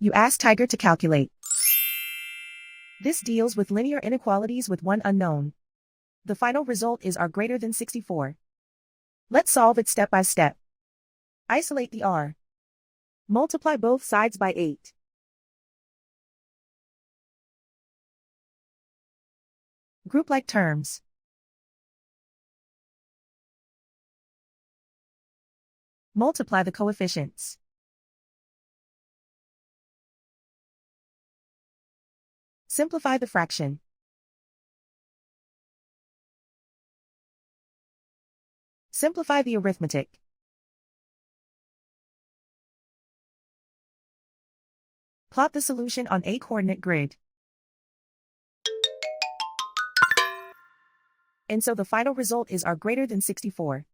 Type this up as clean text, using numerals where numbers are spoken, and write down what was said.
You ask Tiger to calculate. This deals with linear inequalities with one unknown. The final result is r greater than 64. Let's solve it step by step. Isolate the r. Multiply both sides by 8. Group like terms. Multiply the coefficients. Simplify the fraction. Simplify the arithmetic. Plot the solution on a coordinate grid. And so the final result is r greater than 64.